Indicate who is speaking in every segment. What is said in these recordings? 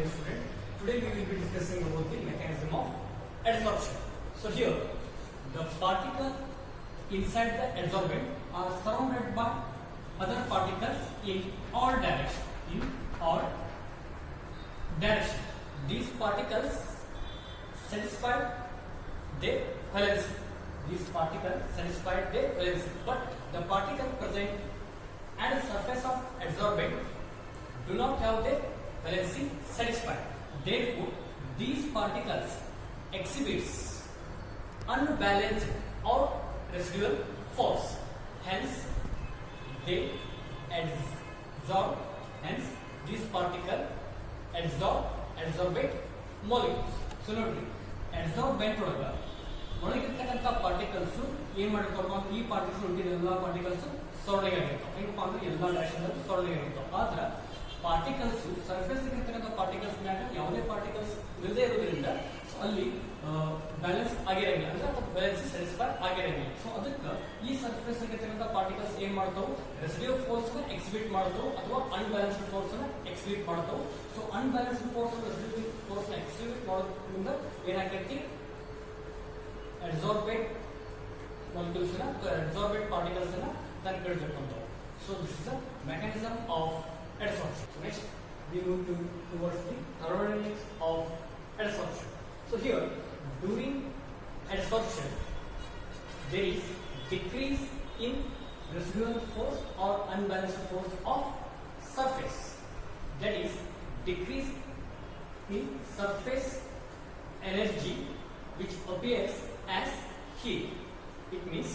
Speaker 1: Student, today we will be discussing about the mechanism of adsorption. So here, the particle inside the adsorbent are surrounded by other particles in all direction. These particles satisfy their valency. But the particle present at the surface of adsorbent do not have their valency satisfied. Therefore, these particles exhibits unbalanced or residual force. Hence, they adsorb. Hence, these particles adsorbate molecules. So, ನೋಡಿ adsorbent ಒಳಗಿರ್ತಕ್ಕಂಥ particles ಏನ್ ಮಾಡಿರ್ತಾವ, ಈ particles ಉಳಿದ ಎಲ್ಲ particles ಸೊರಳಿಗೆ ಆಗಿರ್ತಾವ. ಹೆಂಗಪ್ಪ ಅಂದ್ರೆ ಎಲ್ಲ direction ಸೊರಳಿಗೆ ಆಗಿರ್ತಾವ. ಆದ್ರೆ ಪಾರ್ಟಿಕಲ್ಸ್ ಸರ್ಫೇಸ್ ಇರ್ತಕ್ಕಂಥ ಪಾರ್ಟಿಕಲ್ಸ್ ಮ್ಯಾಗ ಯಾವುದೇ ಪಾರ್ಟಿಕಲ್ಸ್ ಇಲ್ಲದೆ ಇರೋದ್ರಿಂದ ಅಲ್ಲಿ ಬ್ಯಾಲೆನ್ಸ್ ಆಗಿರಂಗಿಲ್ಲ, ಅಂದ್ರೆ ಬ್ಯಾಲೆನ್ಸ್ ಸ್ಯಾಟಿಸ್ಫೈ ಆಗಿರಂಗಿಲ್ಲ. ಸೊ ಅದಕ್ಕೆ ಈ ಸರ್ಫೇಸ್ ಇರ್ತಕ್ಕಂಥ ಪಾರ್ಟಿಕಲ್ಸ್ ಏನ್ ಮಾಡ್ತಾವು, ರೆಸಿಡ್ಯೂ ಫೋರ್ಸ್ ನ ಎಕ್ಸಿಬಿಟ್ ಮಾಡ್ತಾವು ಅಥವಾ ಅನ್ಬ್ಯಾಲೆನ್ಸ್ಡ್ ಫೋರ್ಸ್ ನ ಎಕ್ಸಿಬಿಟ್ ಮಾಡ್ತಾವು. So unbalanced force residue force ನ ಎಕ್ಸಿಬಿಟ್ ಮಾಡೋದ್ರಿಂದ ಏನಾಗೈತಿ, adsorbate molecules na adsorbate particles na then ಕಳಿಸಿರ್ತಾವೆ. So this is the mechanism of adsorption. So next we move towards the thermodynamics of adsorption. So here during adsorption there is decrease in residual force or unbalanced force of surface. That is decrease in surface energy which appears as heat. It means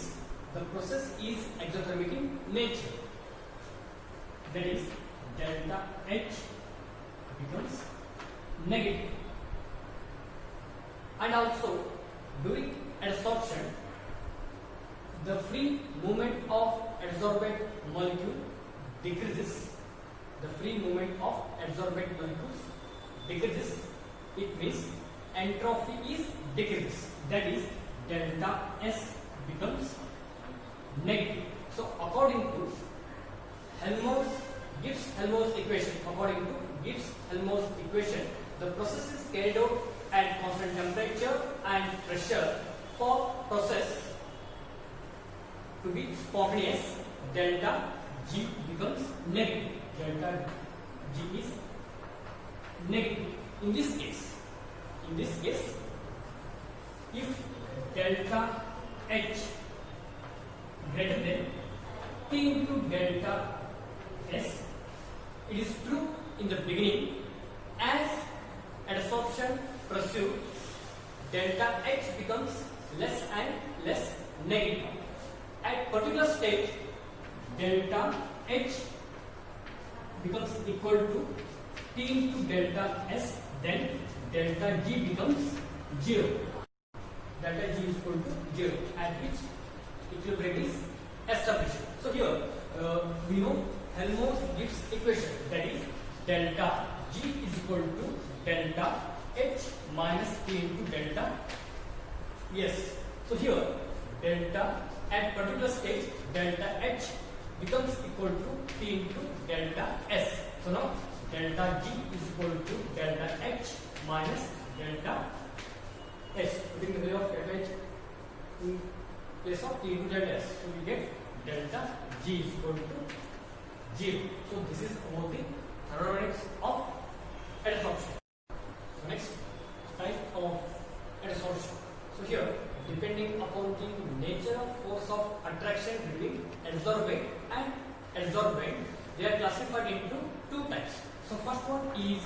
Speaker 1: the process is exothermic in nature. That is delta H becomes negative. And also during adsorption the free movement of adsorbent molecule decreases. The free movement of adsorbent molecules decreases. It means entropy is decreases. That is delta S becomes negative. So according to Helmholtz equation, the process is carried out at constant temperature and pressure. For process to be spontaneous, delta G becomes negative. Delta G is negative. In this case, if delta H greater than T into delta S, it is true in the beginning. As adsorption proceeds, delta H becomes less and less negative. At particular stage, delta H becomes equal to T into delta S, then delta G becomes 0. Delta G is equal to 0, at which equilibrium is established. So here we know Helmholtz gives equation, that is delta G is equal to delta H minus T into delta S. So here delta at particular stage delta H becomes equal to T into delta S. So now delta G is equal to delta H minus delta S. Putting the value of delta H in place of T into delta S, so we get delta G is equal to 0. So this is about the thermodynamics of adsorption. So next type of adsorption. So here, depending upon the nature of force of attraction between adsorbent and adsorbent, they are classified into two types. So first one is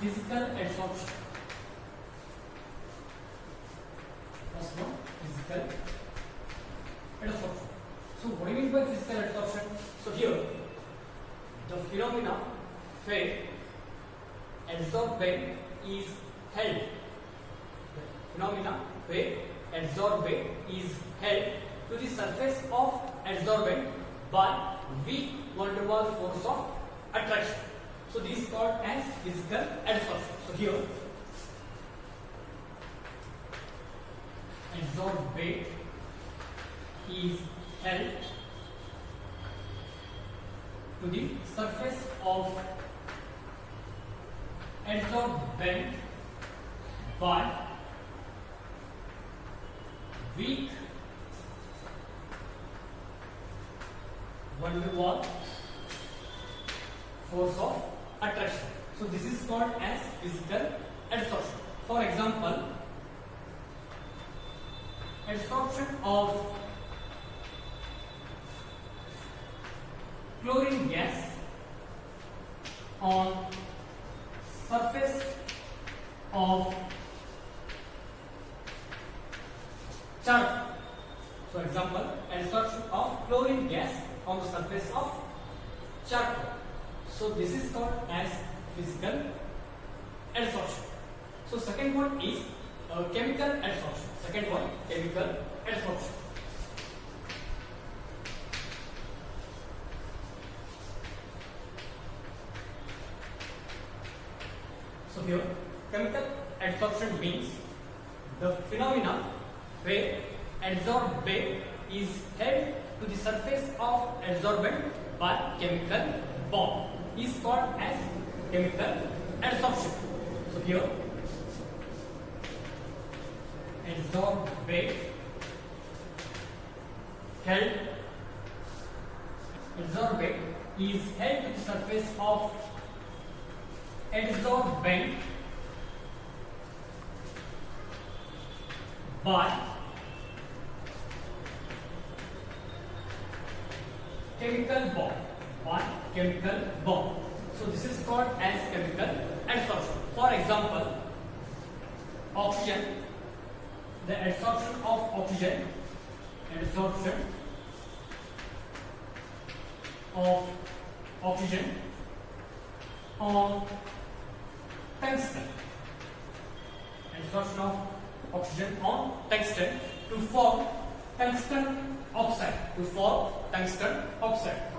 Speaker 1: physical adsorption. Physical adsorption. So what do you mean by physical adsorption? So here the phenomena where adsorbent is held. The phenomena where adsorbent is held to the surface of adsorbent by weak van der Waals force of attraction. So this is called as physical adsorption. So here adsorbent is held to the surface of adsorbent by weak van der Waals force of attraction. So this is called as physical adsorption. For example, adsorption of chlorine gas on surface of charcoal. So example, adsorption of chlorine gas on the surface of charcoal. So this is called as physical adsorption. So second one is chemical adsorption. Second one, chemical adsorption. So here, chemical adsorption means the phenomena where adsorbate is held to the surface of adsorbent by chemical bond is called as chemical adsorption. So here, adsorbate is held to the surface of adsorbent by chemical bond. So this is called as chemical adsorption. For example, oxygen, the adsorption of oxygen on tungsten. Adsorption of oxygen on tungsten to form tungsten oxide.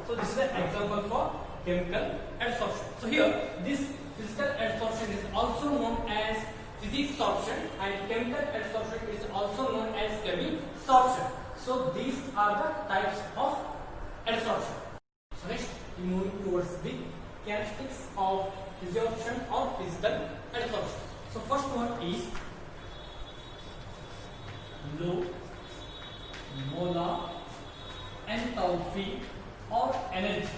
Speaker 1: So this is an example for chemical adsorption. So here, this physical adsorption is also known as physisorption and chemical adsorption is also known as chemisorption. So these are the types of adsorption. So next, we move towards the characteristics of physisorption or physical adsorption. So first one is low molar enthalpy or energy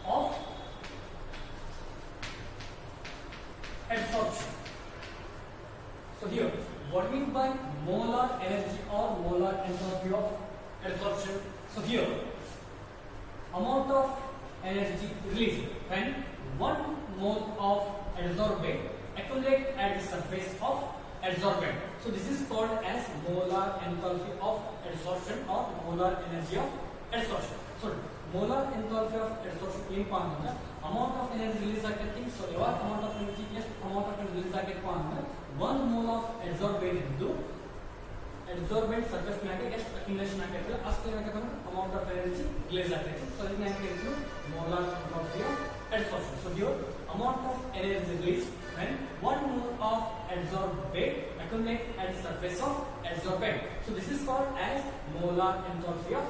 Speaker 1: of adsorption. So here, what mean by molar energy or molar enthalpy of adsorption? So here, amount of energy released when 1 mole of adsorbate accumulate at the surface of adsorbent. So this is called as molar enthalpy of adsorption or molar energy of adsorption. So molar enthalpy of adsorption ಏನಪ್ಪಾ ಅಂತಂದ್ರೆ amount of energy release ಆಗೈತಿ. So ಯಾವಾಗ amount of energy ಎಷ್ಟು amount of energy release ಆಗೈತಪ್ಪ ಅಂದ್ರೆ 1 mole of adsorbate ಇದ್ದು adsorbent surface ಮ್ಯಾಗೆ ಎಷ್ಟು accumulation ಆಗೈತಲ್ಲ ಅಷ್ಟು ಏನಾಗೈತೆ ಅಂದ್ರೆ amount of energy release ಆಗೈತಿ. So ಇದನ್ನ ಏನು ಕರೀತೀವಿ molar enthalpy of adsorption. So here amount of energy released when 1 mole of adsorbate accumulate at the surface of adsorbent. So this is called as molar enthalpy of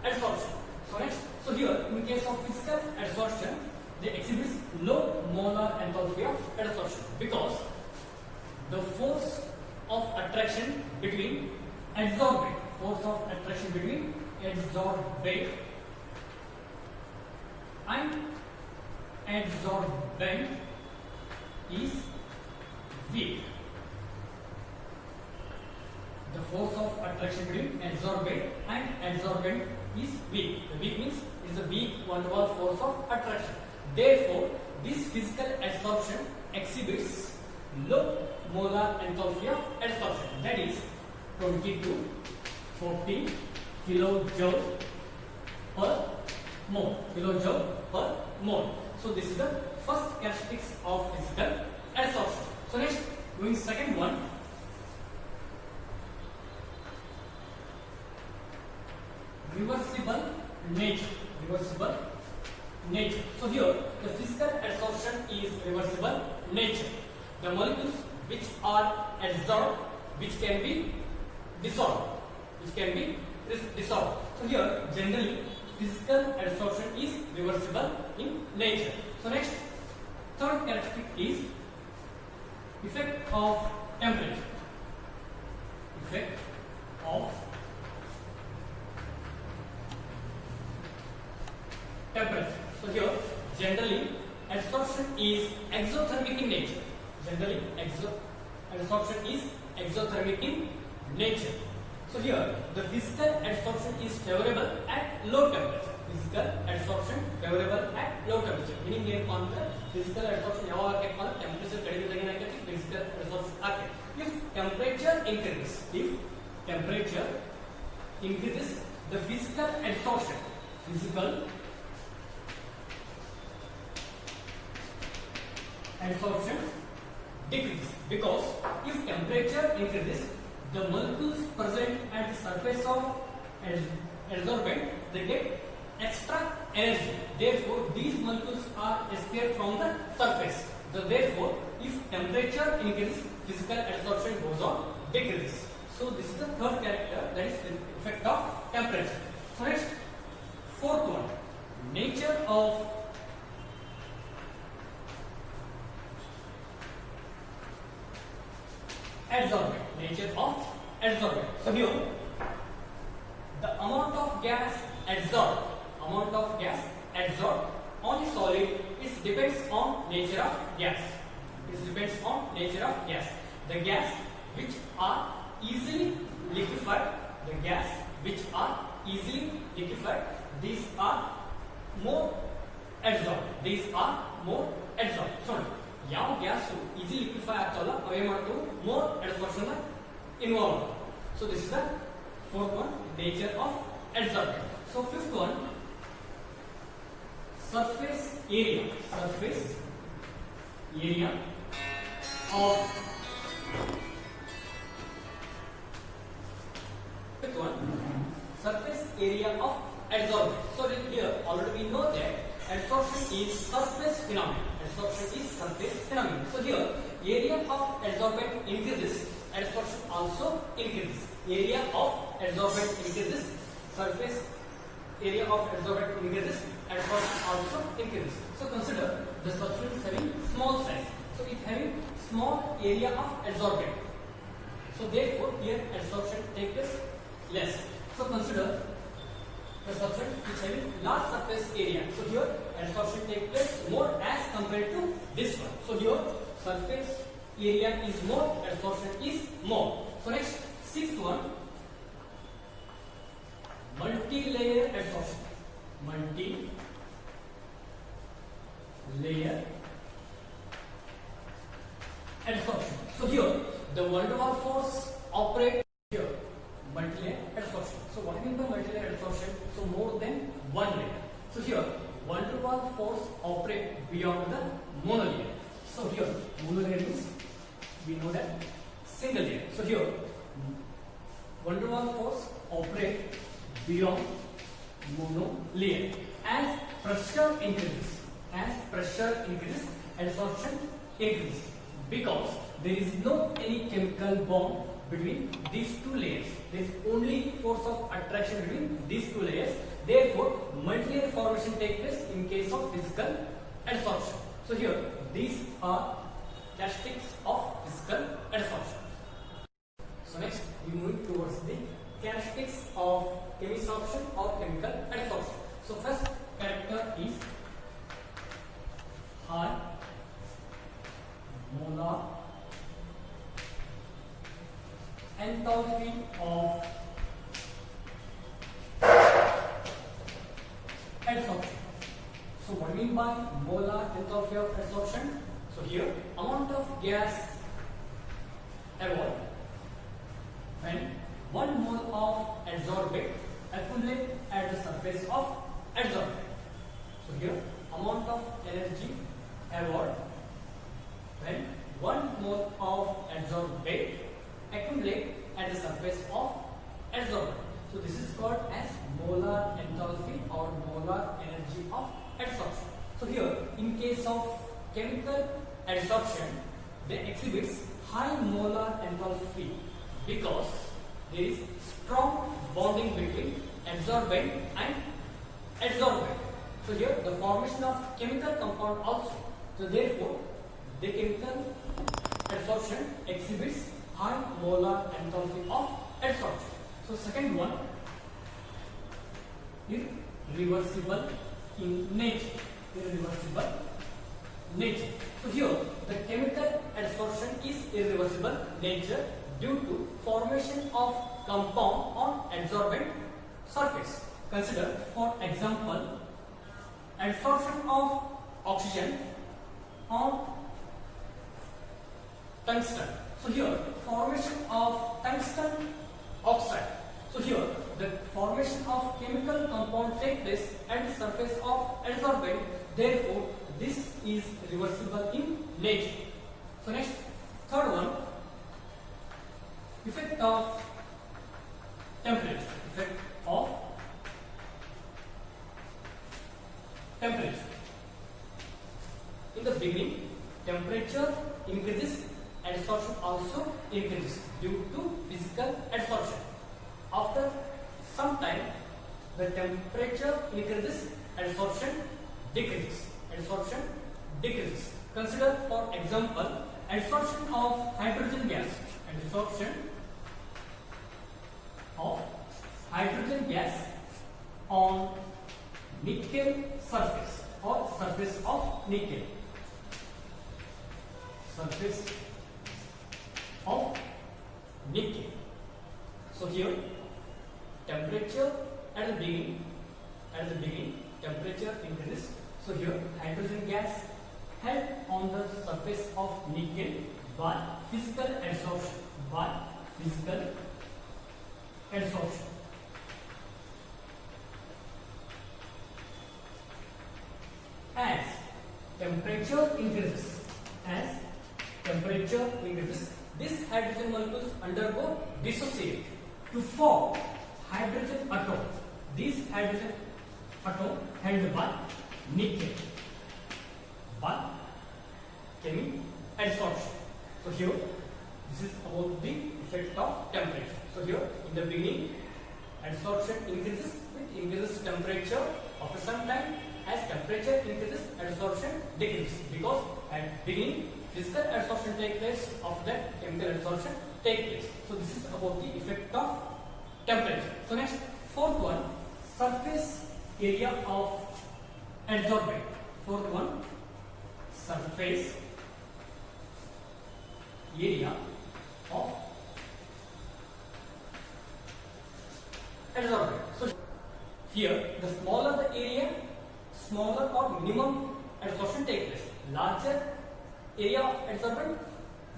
Speaker 1: adsorption. So next, so here in case of physical adsorption, they exhibit low molar enthalpy of adsorption because the force of attraction between adsorbate and adsorbent is weak. The force of attraction between adsorbate and adsorbent is weak. The weak means is the weak van der Waals force of attraction. Therefore, this physical adsorption exhibits low molar enthalpy of adsorption, that is 20 to 40 kilojoule per mole. So this is the first characteristics of physical adsorption. So next, doing second one, reversible nature. So here the physical adsorption is reversible nature. The molecules which are adsorbed, which can be dissolved. So here generally physical adsorption is reversible in nature. So next, third characteristic is effect of temperature. Effect of temperature. So here generally adsorption is exothermic in nature. Generally adsorption is exothermic in nature. So here the physical adsorption is favorable at low temperature. Physical adsorption favorable at low temperature. Meaning ಏನು ಅಂದ್ರೆ physical adsorption ಯಾವಾಗ ಆಗಬೇಕು ಅಂದ್ರೆ temperature ಕಡಿಮೆ ಇದ್ದಾಗ ಏನಾಗುತ್ತೆ physical adsorption ಆಗುತ್ತೆ. If temperature increases, the physical adsorption decreases, because if temperature increases, the molecules present at the surface of adsorbent, they get extra energy. Therefore, these molecules are escaped from the surface. So therefore, if temperature increases, physical adsorption goes on decreases. So this is the third character, that is the effect of temperature. So next, fourth one, nature of adsorbent. Nature of adsorbent. So here, the amount of gas adsorbed on a solid is depends on nature of gas. The gas which are easily liquefied, these are more adsorbed. Sorry, ಯಾವ gas easy liquefy ಆಗ್ತಾವಲ್ಲ ಅವೇ ಮಾಡ್ತಾವು more adsorption involve. So this is the fourth one, nature of adsorption. So fifth one, surface area of fifth one, surface area of adsorbent. So here already we know that adsorption is surface phenomenon. So here area of adsorbent increases, adsorption also increases. Area of adsorbent increases, surface area of adsorbent increases, adsorption also increases. So consider the substance having small size. So it having small area of adsorbent. So therefore here adsorption takes place less. So consider the substance which having large surface area. So here adsorption takes place more as compared to this one. So here surface area is more, adsorption is more. So next, sixth one, multi-layer adsorption. So here the van der Waals force operates here. Multi-layer adsorption. So what I mean by multi-layer adsorption? So more than one layer. So here van der Waals force operates beyond the monolayer. So here monolayer means we know that single layer. So here van der Waals force operates beyond monolayer. As pressure increases, adsorption increases, because there is no any chemical bond between these two layers. There is only force of attraction between these two layers. Therefore, multi-layer formation takes place in case of physical adsorption. So here, these are characteristics of physical adsorption. So next, we move towards the characteristics of chemisorption or chemical adsorption. So first character is high molar enthalpy of adsorption. So what do you mean by molar enthalpy of adsorption? So here amount of gas evolved when 1 mole of adsorbate accumulate at the surface of adsorbate. So here amount of energy evolved when 1 mole of adsorbate accumulate at the surface of adsorbate. So this is called as molar enthalpy or molar energy of adsorption. So here in case of chemical adsorption, they exhibits high molar enthalpy because there is strong bonding between adsorbent and adsorbent. So here the formation of chemical compound also. So So therefore, the chemical adsorption exhibits high molar enthalpy of adsorption. So second one, irreversible in nature. Irreversible nature. So here the chemical adsorption is irreversible nature due to formation of compound on adsorbent surface. Consider, for example, adsorption of oxygen on tungsten. So here formation of tungsten oxide. So here the formation of chemical compound takes place at the surface of adsorbent. Therefore, this is reversible in nature. So next, third one, effect of temperature. Effect of temperature. In the beginning, temperature increases, adsorption also increases due to physical adsorption. After some time, the temperature increases, adsorption decreases. Adsorption decreases. Consider, for example, adsorption of hydrogen gas. Adsorption of hydrogen gas on nickel surface or surface of nickel. Surface of nickel. So here temperature at the beginning temperature increases. So here hydrogen gas held on the surface of nickel by physical adsorption. As temperature increases, these hydrogen molecules undergo dissociate to form hydrogen atom. These hydrogen atom held by nickel by chemical adsorption. So here this is about the effect of temperature. So here in the beginning adsorption increases with increases temperature. After some time, as temperature increases, adsorption decreases, because at beginning physical adsorption takes place, after that chemical adsorption takes place. So this is about the effect of temperature. So next, fourth one, surface area of adsorbent. Fourth one, surface area of adsorbent. So here the smaller the area, smaller or minimum adsorption takes place. Larger area of adsorbent,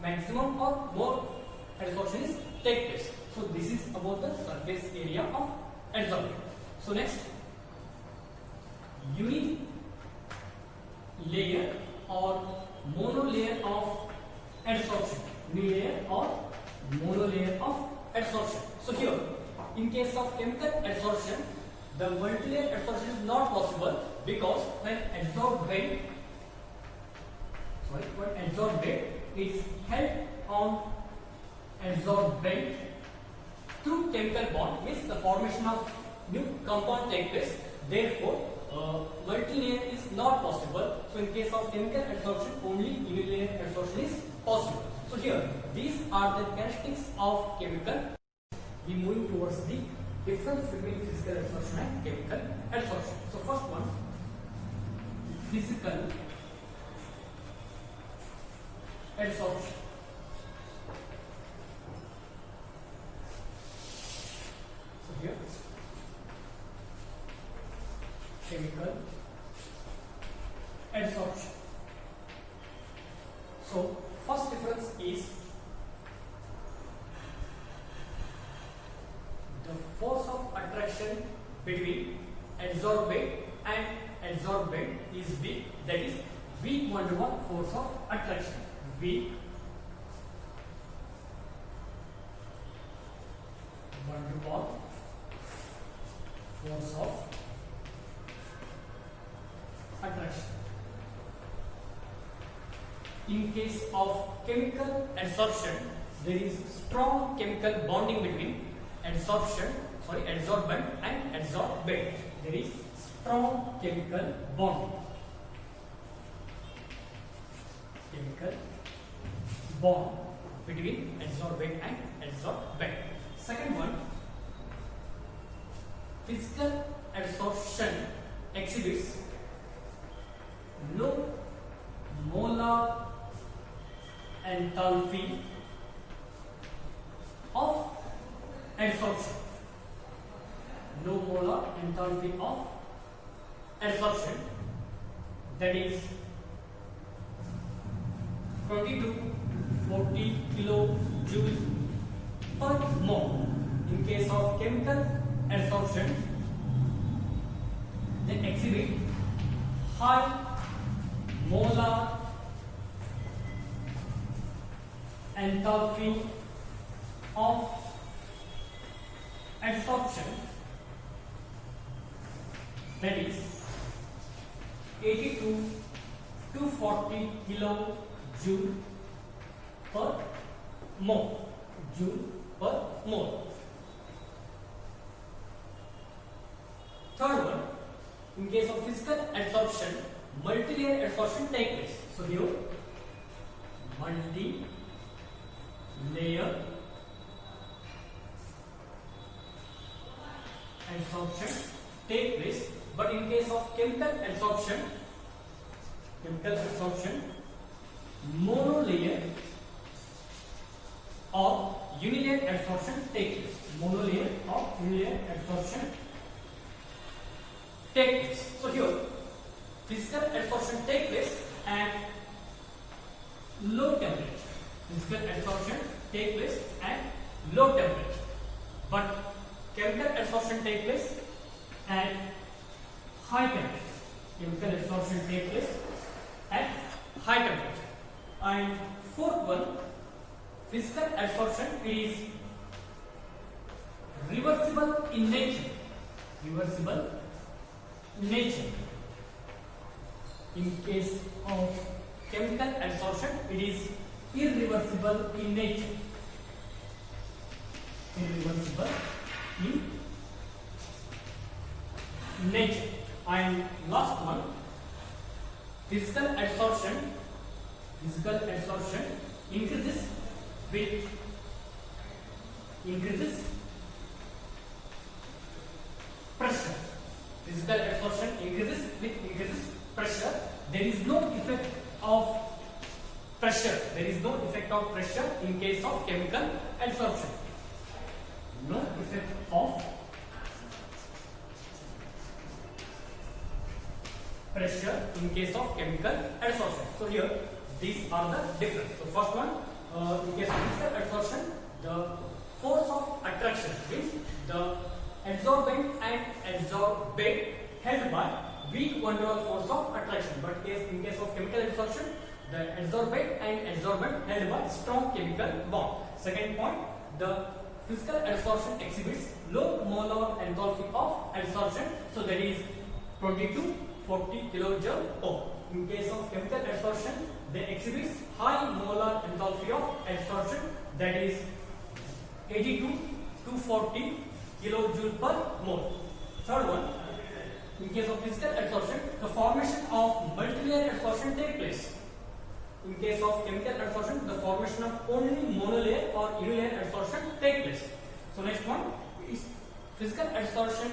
Speaker 1: maximum or more adsorption is take place. So this is about the surface area of adsorbent. So next, unilayer or monolayer of adsorption. Unilayer or monolayer of adsorption. So here, in case of chemical adsorption, the multilayer adsorption is not possible, because when adsorbent is held on adsorbent through chemical bond, means the formation of new compound takes place. Therefore, multilayer is not possible. So in case of chemical adsorption, only unilayer adsorption is possible. So here, these are the characteristics of chemical. We move towards the difference between physical adsorption and chemical adsorption. So first one, physical adsorption. So here, chemical adsorption. So first difference is the force of attraction between adsorbent and adsorbent is weak, that is weak 1:1 force of attraction. Weak 1:1 force of attraction. In case of chemical adsorption, there is strong chemical bonding between adsorbent and adsorbate. There is strong chemical bond. chemical bond between adsorbent and adsorbent. Second one, physical adsorption exhibits no molar enthalpy of adsorption. No molar enthalpy of adsorption, that is 20 to 40 kilojoules per mole. In case of chemical adsorption, they exhibit high molar enthalpy of adsorption, that is 80 to 240 kilojoule per mole. Joule per mole. Third one, in case of physical adsorption, multi-layer adsorption takes place. So here, multi-layer adsorption take place, but in case of chemical adsorption, monolayer or unilayer adsorption take place. Monolayer or unilayer adsorption take place. So here, physical adsorption take place at low temperature. Physical adsorption take place at low temperature, but chemical adsorption take place at high temperature. Chemical adsorption take place at high temperature. And fourth one, physical adsorption is reversible in nature. Reversible in nature. In case of chemical adsorption, it is irreversible in nature. Irreversible in nature. And last one, physical adsorption increases with pressure. Physical adsorption increases with increases pressure. There is no effect of pressure. There is no effect of pressure in case of chemical adsorption. No effect of pressure in case of chemical adsorption. So here, these are the difference. So first one, in case of physical adsorption, the force of attraction means the adsorbent and adsorbate held by weak van der Waals force of attraction. But in case of chemical adsorption, the adsorbate and adsorbent held by strong chemical bond. Second point, the physical adsorption exhibits low molar enthalpy of adsorption. So that is 20 to 40 kilojoule per. In case of chemical adsorption, they exhibit high molar enthalpy of adsorption, that is 80 to 240 kilojoule per mole. Third one, in case of physical adsorption, the formation of multi-layer adsorption takes place. In case of chemical adsorption, the formation of only monolayer or unilayer adsorption takes place. So next one is physical adsorption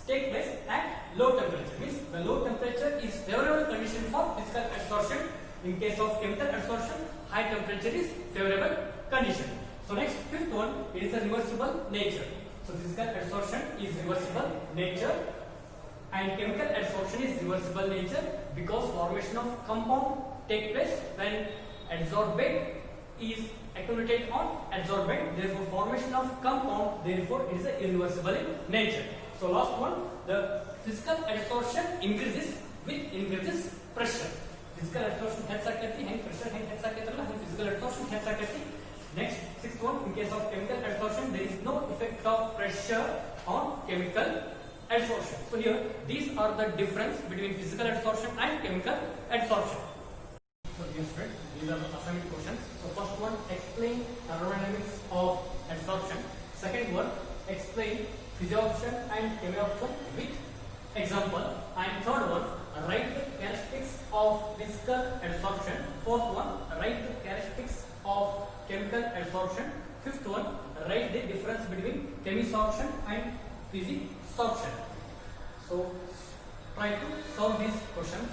Speaker 1: take place at low temperature. Means the low temperature is favorable condition for physical adsorption. In case of chemical adsorption, high temperature is favorable condition. So next, fifth one, it is a reversible nature. So physical adsorption is reversible nature and chemical adsorption is reversible nature because formation of compound take place when adsorbate is accumulated on adsorbent. Therefore, formation of compound, therefore, it is a irreversible in nature. So last one, the physical adsorption increases with increases pressure. Physical adsorption ಹೆಚ್ಚು ಆಕೈತಿ ಹೆಂಗ್ pressure ಹೆಂಗ್ ಹೆಚ್ಚು ಆಕೈತಲ್ಲ ಹಂಗ physical adsorption ಹೆಚ್ಚು ಆಕೈತಿ. Next, sixth one, in case of chemical adsorption, there is no effect of pressure on chemical adsorption. So here, these are the difference between physical adsorption and chemical adsorption. So dear friends, these are the assignment questions. So first one, explain thermodynamics of adsorption. Second one, explain physiorption and chemiorption with example. And third one, write the characteristics of physical adsorption. Fourth one, write the characteristics of chemical adsorption. Fifth one, write the difference between chemisorption and physisorption. So try to solve these questions.